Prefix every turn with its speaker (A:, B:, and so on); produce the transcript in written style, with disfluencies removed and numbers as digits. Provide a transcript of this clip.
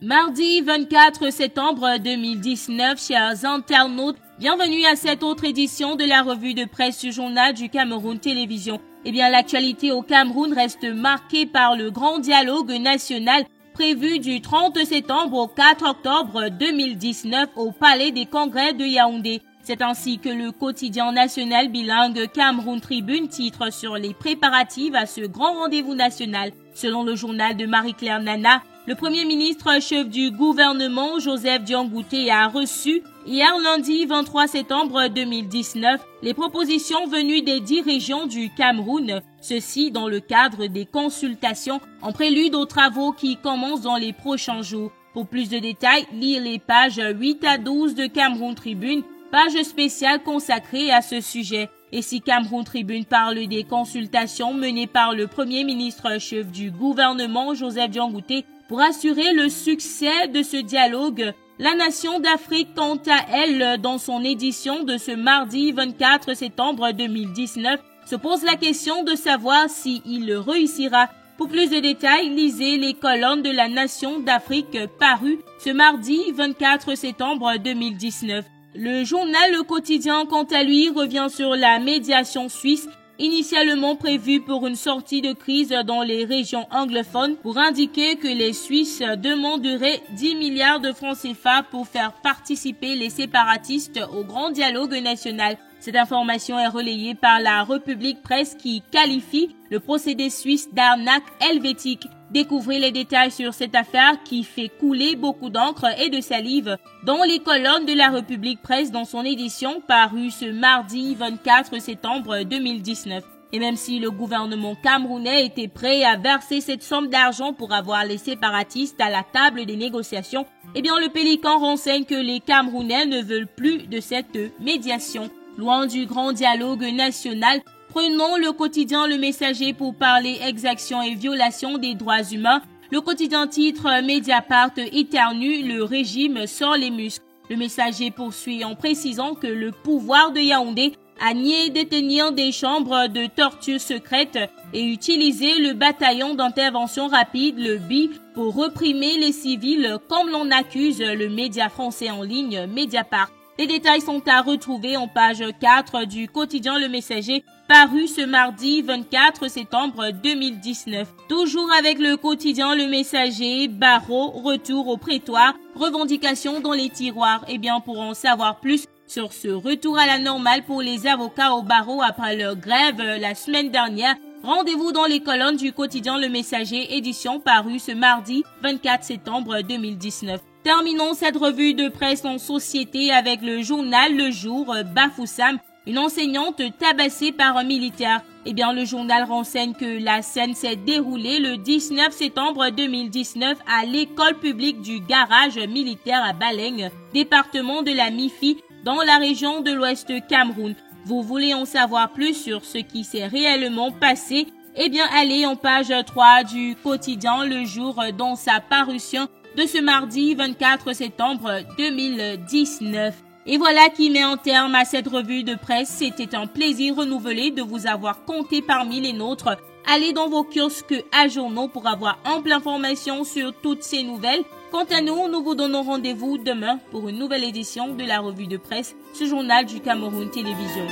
A: Mardi 24 septembre 2019, chers internautes, bienvenue à cette autre édition de la revue de presse du journal du Cameroun Télévision. L'actualité au Cameroun reste marquée par le grand dialogue national prévu du 30 septembre au 4 octobre 2019 au Palais des Congrès de Yaoundé. C'est ainsi que le quotidien national bilingue Cameroun Tribune titre sur les préparatifs à ce grand rendez-vous national. Selon le journal de Marie-Claire Nana, le Premier ministre chef du gouvernement Joseph Diongouté a reçu hier lundi 23 septembre 2019 les propositions venues des 10 régions du Cameroun, ceci dans le cadre des consultations en prélude aux travaux qui commencent dans les prochains jours. Pour plus de détails, lire les pages 8 à 12 de Cameroun Tribune, page spéciale consacrée à ce sujet. Et si Cameroun Tribune parle des consultations menées par le Premier ministre chef du gouvernement Joseph Diongouté pour assurer le succès de ce dialogue, la Nation d'Afrique, quant à elle, dans son édition de ce mardi 24 septembre 2019, se pose la question de savoir s'il réussira. Pour plus de détails, lisez les colonnes de la Nation d'Afrique parues ce mardi 24 septembre 2019. Le journal Le Quotidien, quant à lui, revient sur la médiation suisse initialement prévue pour une sortie de crise dans les régions anglophones pour indiquer que les Suisses demanderaient 10 milliards de francs CFA pour faire participer les séparatistes au grand dialogue national. Cette information est relayée par la République Presse qui qualifie le procédé suisse d'arnaque helvétique. Découvrez les détails sur cette affaire qui fait couler beaucoup d'encre et de salive dans les colonnes de la République Presse dans son édition parue ce mardi 24 septembre 2019. Et même si le gouvernement camerounais était prêt à verser cette somme d'argent pour avoir les séparatistes à la table des négociations, le Pélican renseigne que les Camerounais ne veulent plus de cette médiation. Loin du grand dialogue national, prenons le quotidien Le Messager pour parler exactions et violations des droits humains. Le quotidien titre Mediapart éternue, le régime sort les muscles. Le Messager poursuit en précisant que le pouvoir de Yaoundé a nié détenir des chambres de torture secrètes et utilisé le bataillon d'intervention rapide, le BI, pour réprimer les civils comme l'on accuse le média français en ligne Mediapart. Les détails sont à retrouver en page 4 du quotidien Le Messager, paru ce mardi 24 septembre 2019. Toujours avec le quotidien Le Messager, barreau, retour au prétoire, revendications dans les tiroirs. Pour en savoir plus sur ce retour à la normale pour les avocats au barreau après leur grève la semaine dernière, rendez-vous dans les colonnes du quotidien Le Messager, édition parue ce mardi 24 septembre 2019. Terminons cette revue de presse en société avec le journal Le Jour, Bafoussam, une enseignante tabassée par un militaire. Le journal renseigne que la scène s'est déroulée le 19 septembre 2019 à l'école publique du garage militaire à Baleng, département de la Mifi, dans la région de l'Ouest Cameroun. Vous voulez en savoir plus sur ce qui s'est réellement passé? Allez en page 3 du quotidien Le Jour dans sa parution de ce mardi 24 septembre 2019. Et voilà qui met un terme à cette revue de presse. C'était un plaisir renouvelé de vous avoir compté parmi les nôtres. Allez dans vos kiosques à journaux pour avoir ample information sur toutes ces nouvelles. Quant à nous, nous vous donnons rendez-vous demain pour une nouvelle édition de la revue de presse, ce journal du Cameroun Télévision.